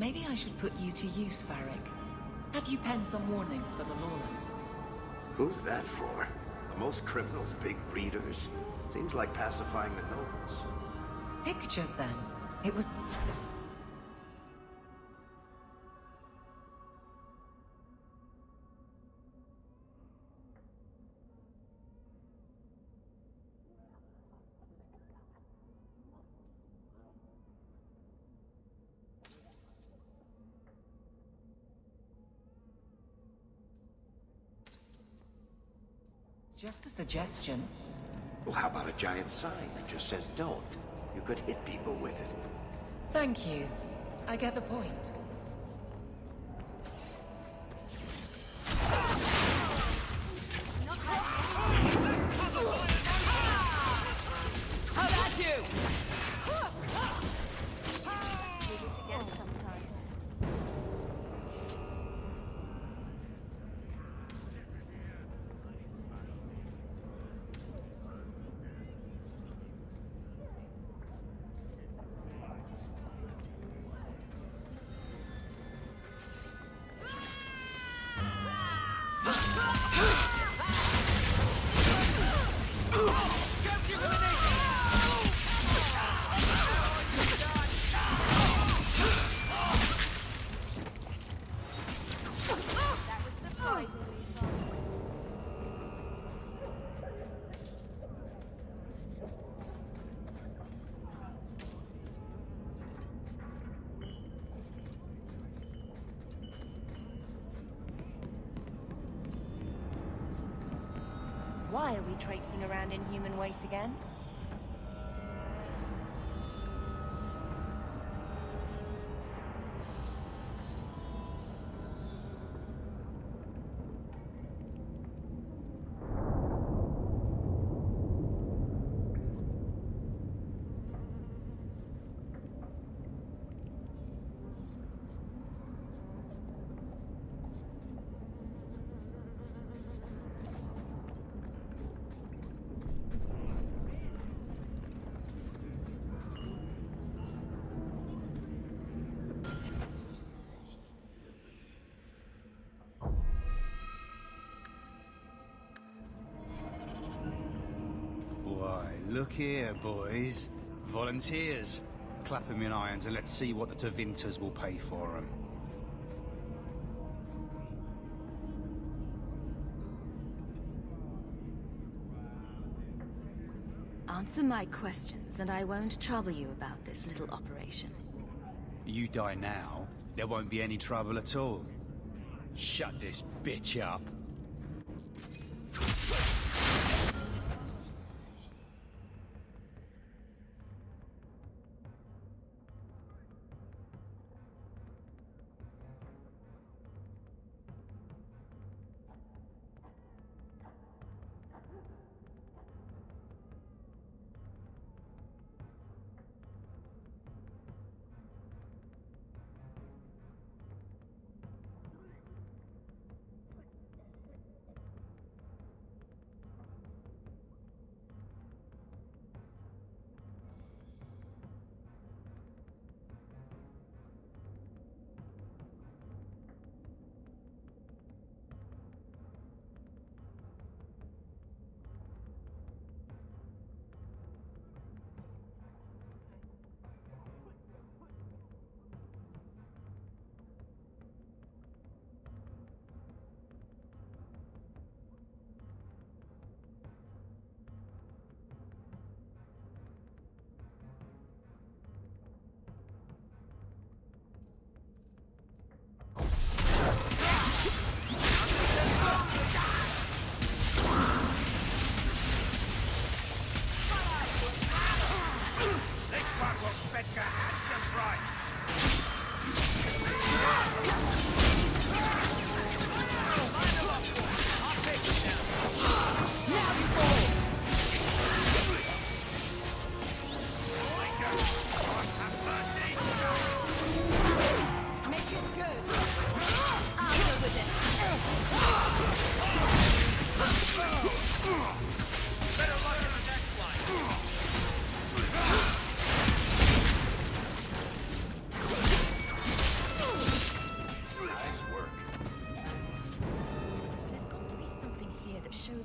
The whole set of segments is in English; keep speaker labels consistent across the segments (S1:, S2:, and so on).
S1: Maybe I should put you to use, Varric. Have you penned some warnings for the lawless?
S2: Who's that for? Are most criminals big readers? Seems like pacifying the nobles.
S1: Pictures, then. It was... just a suggestion.
S2: Well, how about a giant sign that just says don't? You could hit people with it.
S1: Thank you. I get the point.
S3: How about you?
S4: Do this again sometime. That was surprisingly fun. Why are we traipsing around in human waste again?
S5: Why, look here, boys. Volunteers. Clap 'em in irons and let's see what the Tevinters will pay for 'em.
S6: Answer my questions, and I won't trouble you about this little operation.
S5: You die now, there won't be any trouble at all. Shut this bitch up.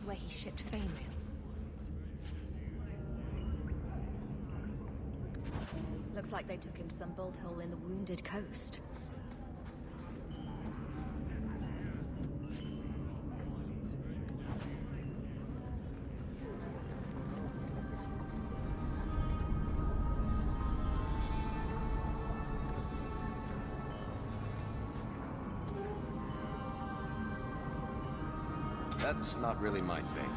S6: where he shipped Fainrail? Looks like they took him to some bolt hole in the Wounded Coast.
S2: That's not really my thing.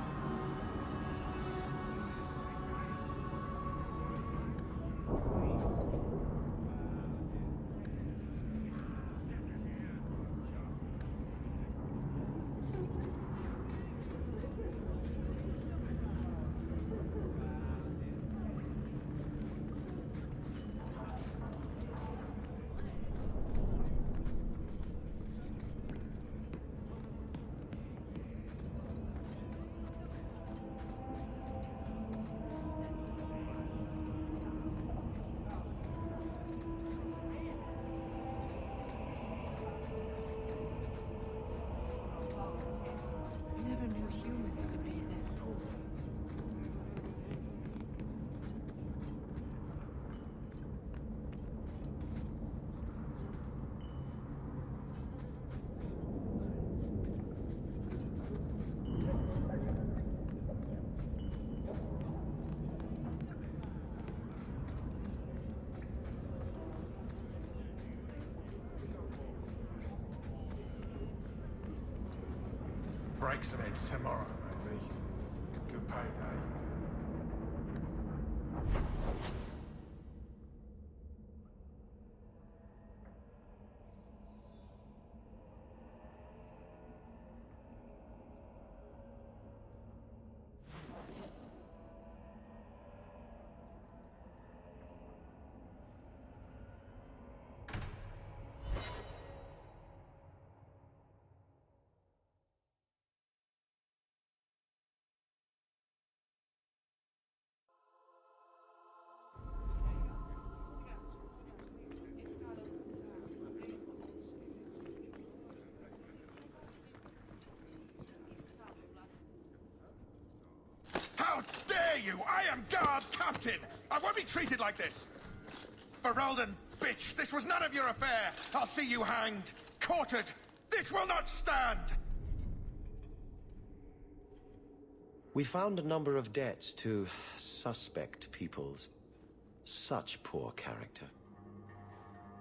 S1: Never knew humans could be this poor.
S3: Break some eggs tomorrow, maybe. Good payday. How dare you! I am Guard Captain! I won't be treated like this! Ferelden, bitch, this was none of your affair! I'll see you hanged, quartered! This will not stand!
S7: We found a number of debts to suspect peoples. Such poor character.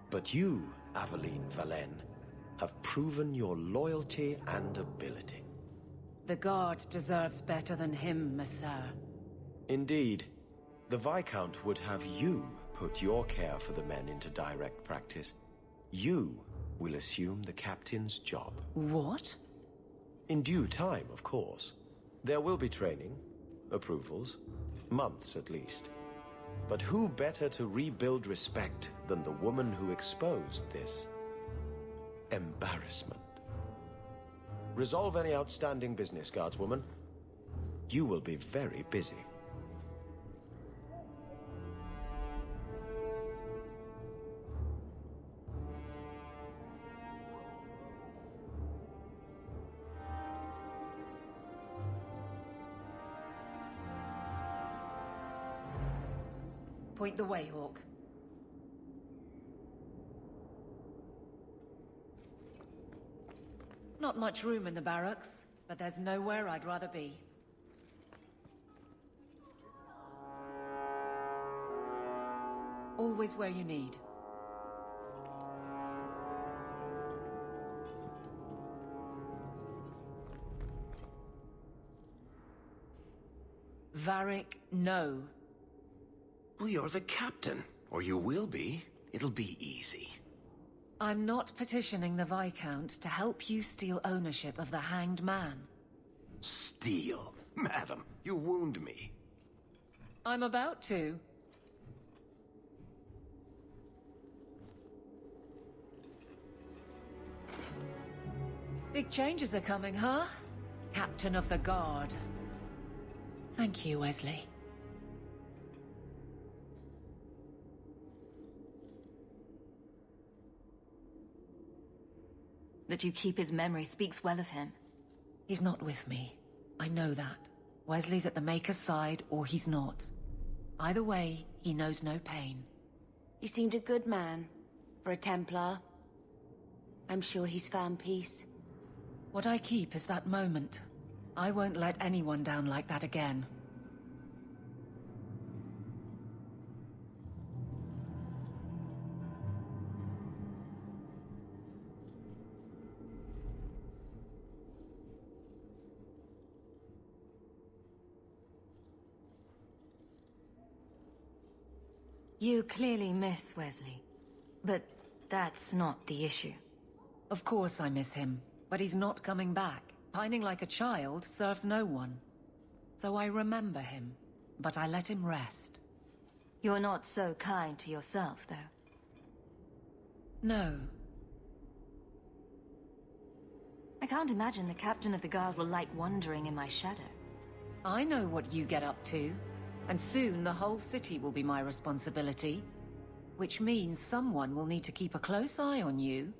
S7: But you, Aveline Valen, have proven your loyalty and ability.
S1: The Guard deserves better than him, Messere.
S7: Indeed. The Viscount would have you put your care for the men into direct practice. You will assume the captain's job.
S1: What?
S7: In due time, of course. There will be training, approvals, months at least. But who better to rebuild respect than the woman who exposed this embarrassment? Resolve any outstanding business, Guardswoman. You will be very busy.
S1: Point the way, Hawk. Not much room in the barracks, but there's nowhere I'd rather be. Always where you need. Varric, no.
S2: Well, you're the captain. Or you will be. It'll be easy.
S1: I'm not petitioning the Viscount to help you steal ownership of the Hanged Man.
S2: Steal? Madam, you wound me.
S1: I'm about to. Big changes are coming, huh? Captain of the Guard. Thank you, Wesley.
S6: That you keep his memory speaks well of him.
S1: He's not with me. I know that. Wesley's at the Maker's side, or he's not. Either way, he knows no pain.
S4: He seemed a good man. For a Templar. I'm sure he's found peace.
S1: What I keep is that moment. I won't let anyone down like that again.
S6: You clearly miss Wesley. But that's not the issue.
S1: Of course I miss him, but he's not coming back. Pining like a child serves no one. So I remember him, but I let him rest.
S6: You're not so kind to yourself, though.
S1: No.
S6: I can't imagine the Captain of the Guard will like wandering in my shadow.
S1: I know what you get up to, and soon the whole city will be my responsibility. Which means someone will need to keep a close eye on you.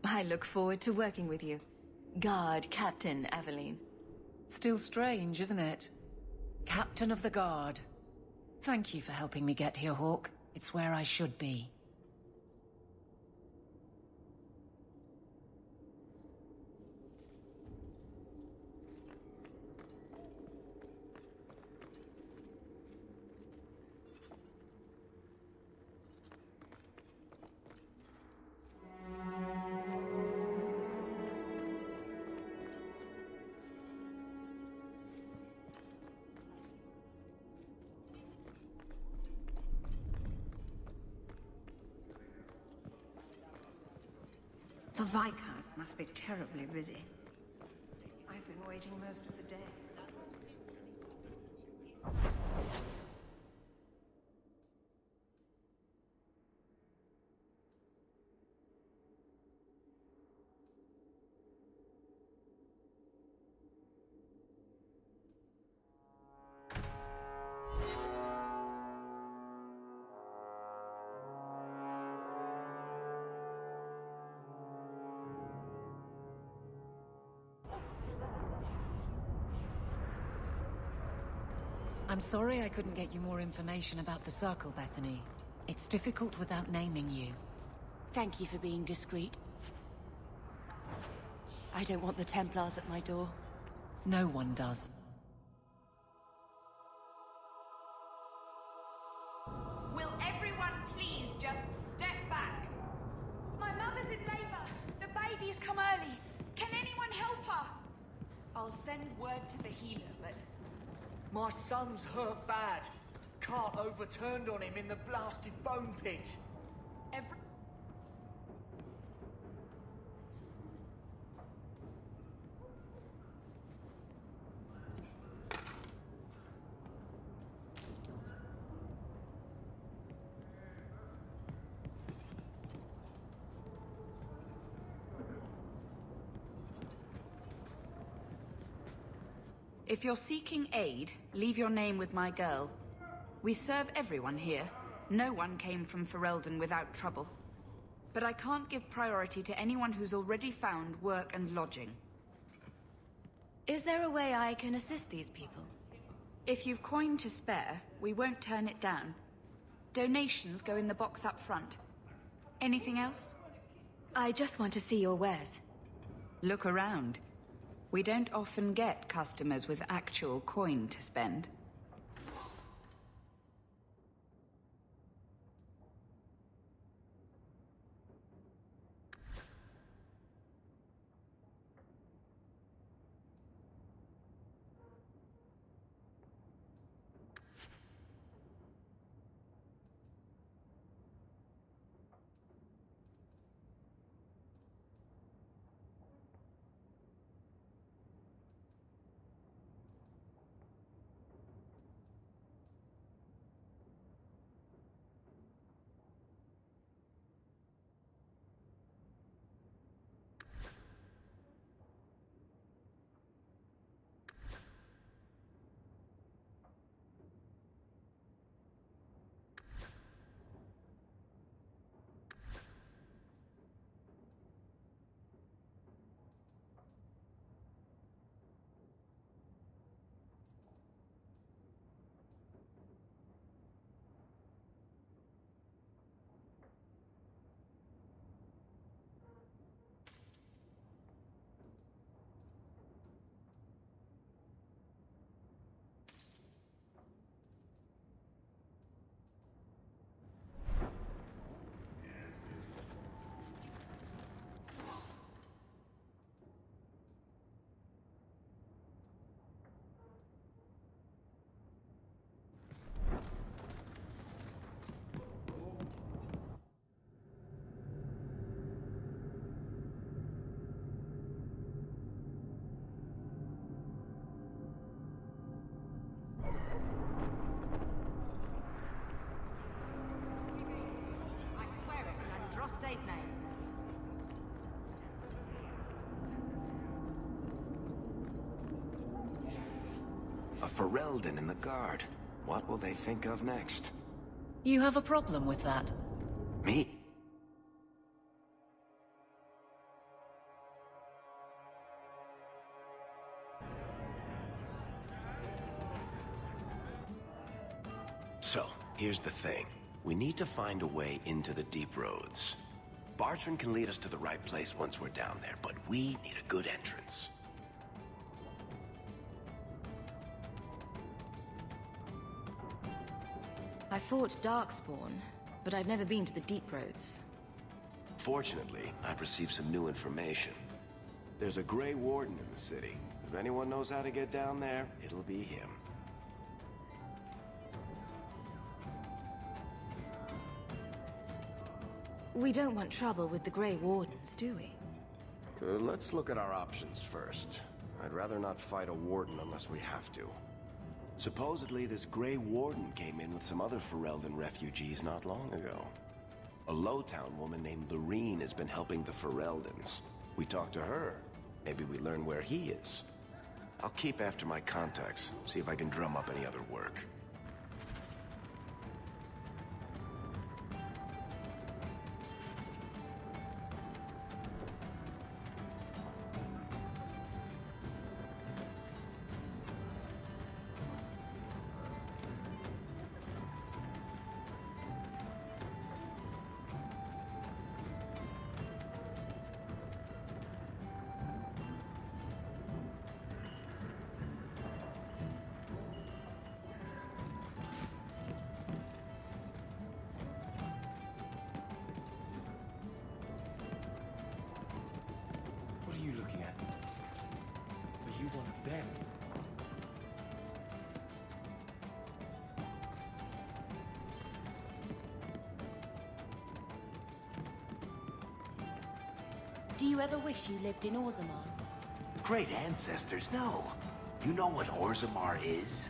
S6: I look forward to working with you. Guard Captain Aveline.
S1: Still strange, isn't it? Captain of the Guard. Thank you for helping me get here, Hawke. It's where I should be.
S8: The Viscount must be terribly busy. I've been waiting most of the day.
S1: I'm sorry I couldn't get you more information about the Circle, Bethany. It's difficult without naming you.
S4: Thank you for being discreet. I don't want the Templars at my door.
S1: No one does.
S9: Will everyone please just step back? My mother's in labor. The baby's come early. Can anyone help her? I'll send word to the healer, but...
S10: My son's hurt bad. Cart overturned on him in the blasted bone pit.
S9: Every...
S11: If you're seeking aid, leave your name with my girl. We serve everyone here. No one came from Ferelden without trouble. But I can't give priority to anyone who's already found work and lodging.
S6: Is there a way I can assist these people?
S11: If you've coin to spare, we won't turn it down. Donations go in the box up front. Anything else?
S6: I just want to see your wares.
S11: Look around. We don't often get customers with actual coin to spend.
S2: A Ferelden in the guard. What will they think of next?
S1: You have a problem with that?
S2: Me? So, here's the thing. We need to find a way into the Deep Roads. Bartrand can lead us to the right place once we're down there, but we need a good entrance.
S6: I fought Darkspawn, but I've never been to the Deep Roads.
S2: Fortunately, I've received some new information. There's a Grey Warden in the city. If anyone knows how to get down there, it'll be him.
S6: We don't want trouble with the Grey Wardens, do we?
S2: Let's look at our options first. I'd rather not fight a Warden unless we have to. Supposedly, this Grey Warden came in with some other Ferelden refugees not long ago. A Lowtown woman named Loreen has been helping the Fereldans. We talk to her. Maybe we learn where he is. I'll keep after my contacts, see if I can drum up any other work.
S4: Do you ever wish you lived in Orzammar?
S12: Great ancestors, no. You know what Orzammar is?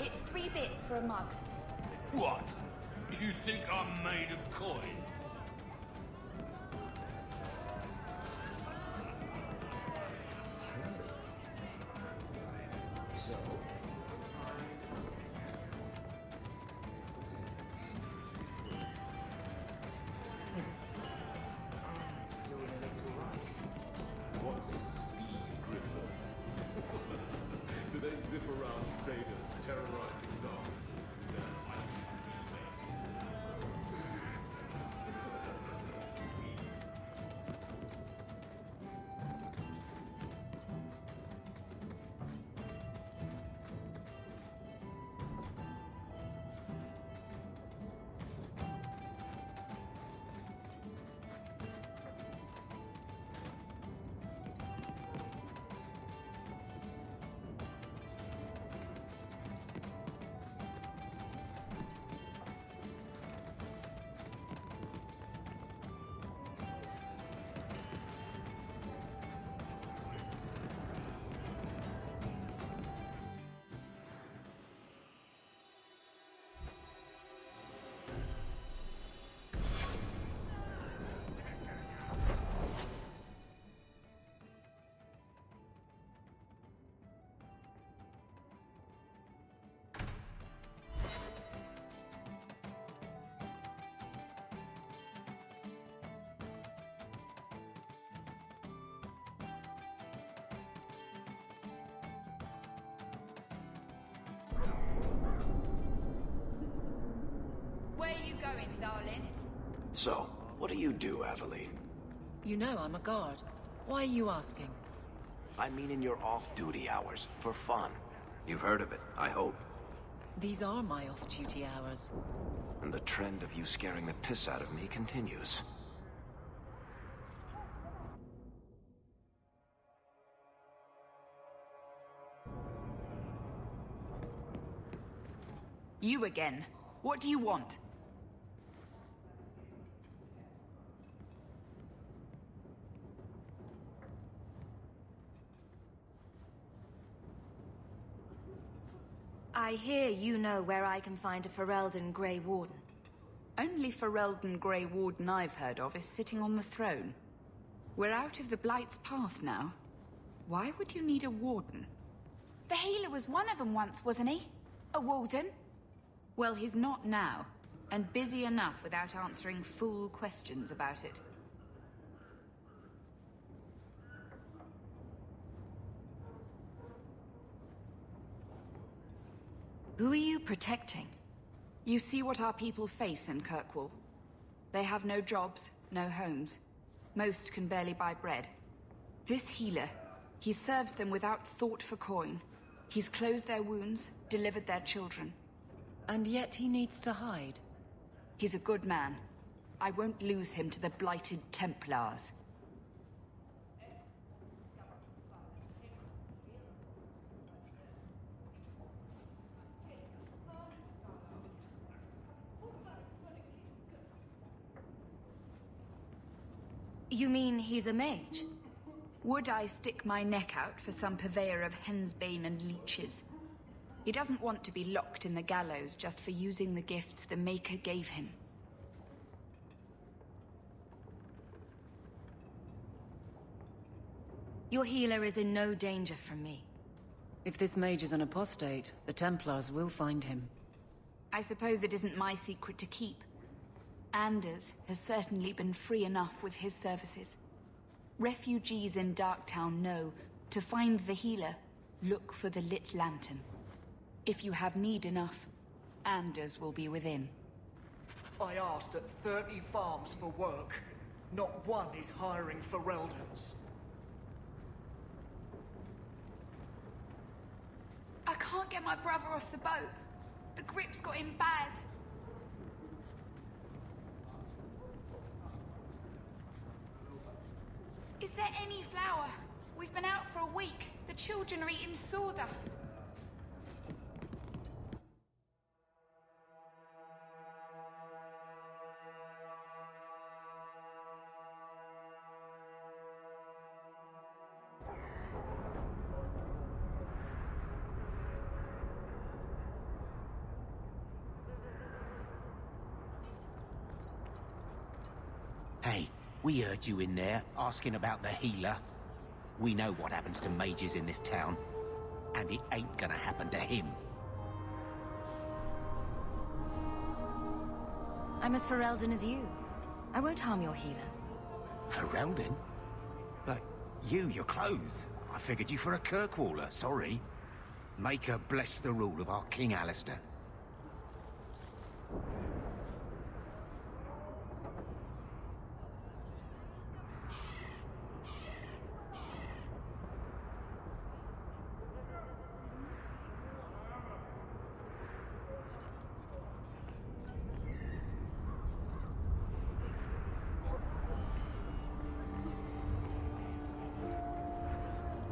S6: It's 3 bits for a mug.
S13: What? You think I'm made of coin?
S9: going, darling?
S2: So, what do you do, Aveline?
S1: You know I'm a guard. Why are you asking?
S2: I mean in your off-duty hours, for fun. You've heard of it, I hope.
S1: These are my off-duty hours.
S2: And the trend of you scaring the piss out of me continues.
S11: You again. What do you want?
S4: I hear you know where I can find a Ferelden Grey Warden.
S11: Only Ferelden Grey Warden I've heard of is sitting on the throne. We're out of the Blight's path now. Why would you need a warden?
S9: The healer was one of them once, wasn't he? A warden?
S11: Well, he's not now, and busy enough without answering fool questions about it.
S4: Who are you protecting?
S11: You see what our people face in Kirkwall. They have no jobs, no homes. Most can barely buy bread. This healer, he serves them without thought for coin. He's closed their wounds, delivered their children.
S1: And yet he needs to hide.
S11: He's a good man. I won't lose him to the blighted Templars.
S4: You mean he's a mage?
S11: Would I stick my neck out for some purveyor of hensbane and leeches? He doesn't want to be locked in the gallows just for using the gifts the Maker gave him.
S4: Your healer is in no danger from me.
S1: If this mage is an apostate, the Templars will find him.
S11: I suppose it isn't my secret to keep. Anders has certainly been free enough with his services. Refugees in Darktown know, to find the healer, look for the lit lantern. If you have need enough, Anders will be within.
S10: I asked at 30 farms for work. Not one is hiring Fereldans.
S9: I can't get my brother off the boat. The grip's got him bad. Is there any flour? We've been out for a week. The children are eating sawdust.
S12: Hey, we heard you in there, asking about the healer. We know what happens to mages in this town, and it ain't gonna happen to him.
S4: I'm as Ferelden as you. I won't harm your healer.
S12: Ferelden? But your clothes. I figured you for a Kirkwaller, sorry. Maker bless the rule of our King Alistair.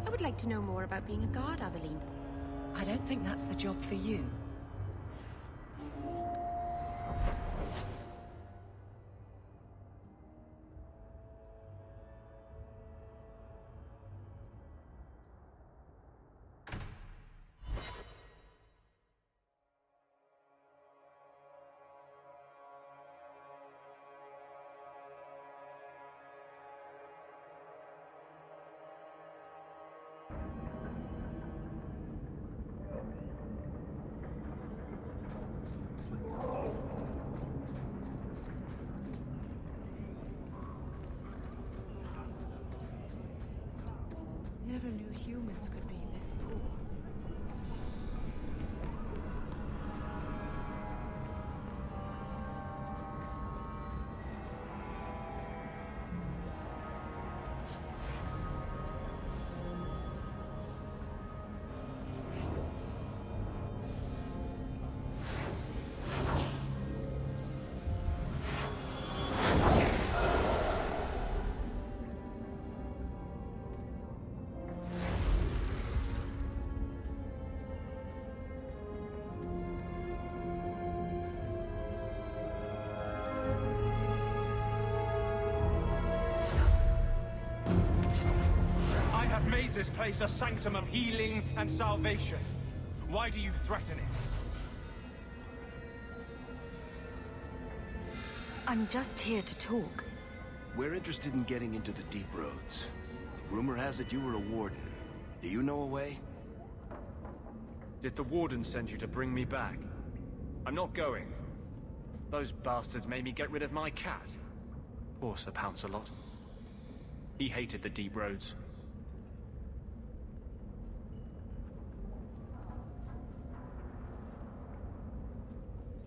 S14: I would like to know more about being a guard, Aveline.
S1: I don't think that's the job for you.
S14: Never knew humans could be this poor.
S15: I have made this place a sanctum of healing and salvation. Why do you threaten it?
S6: I'm just here to talk.
S2: We're interested in getting into the Deep Roads. Rumor has it you were a warden. Do you know a way?
S15: Did the Warden send you to bring me back? I'm not going. Those bastards made me get rid of my cat. Poor Sir Pouncelot. He hated the Deep Roads.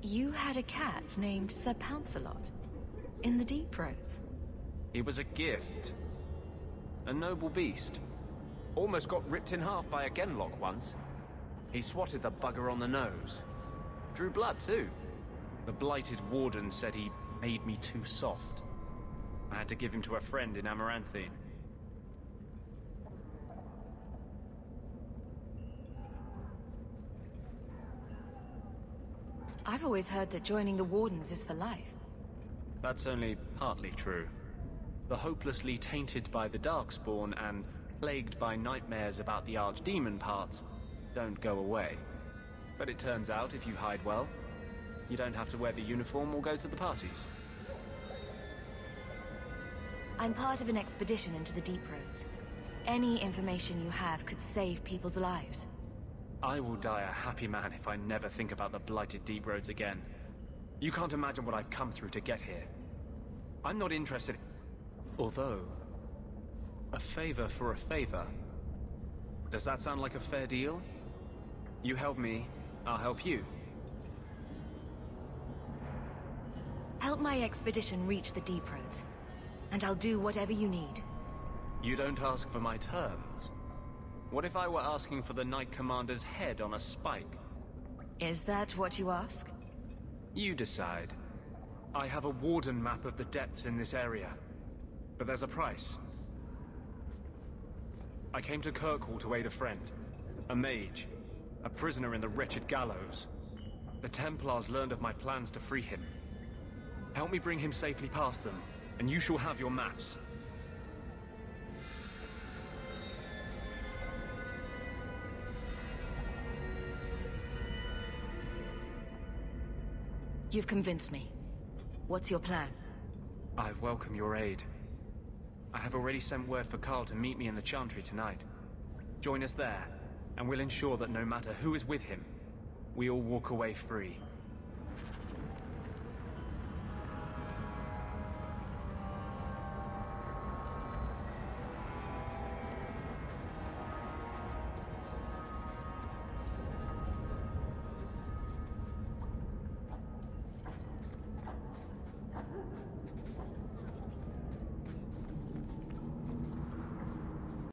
S6: You had a cat named Sir Pouncelot in the Deep Roads.
S15: He was a gift. A noble beast. Almost got ripped in half by a Genlock once. He swatted the bugger on the nose. Drew blood, too. The blighted Warden said he made me too soft. I had to give him to a friend in Amaranthine.
S6: I've always heard that joining the Wardens is for life.
S15: That's only partly true. The hopelessly tainted by the Darkspawn and plagued by nightmares about the Archdemon parts don't go away. But it turns out if you hide well, you don't have to wear the uniform or go to the parties.
S6: I'm part of an expedition into the Deep Roads. Any information you have could save people's lives.
S15: I will die a happy man if I never think about the blighted Deep Roads again. You can't imagine what I've come through to get here. I'm not interested... Although... a favor for a favor. Does that sound like a fair deal? You help me, I'll help you.
S6: Help my expedition reach the Deep Roads, and I'll do whatever you need.
S15: You don't ask for my terms. What if I were asking for the Knight Commander's head on a spike?
S6: Is that what you ask?
S15: You decide. I have a Warden map of the depths in this area, but there's a price. I came to Kirkwall to aid a friend, a mage, a prisoner in the wretched gallows. The Templars learned of my plans to free him. Help me bring him safely past them, and you shall have your maps.
S6: You've convinced me. What's your plan?
S15: I welcome your aid. I have already sent word for Carl to meet me in the Chantry tonight. Join us there, and we'll ensure that no matter who is with him, we all walk away free.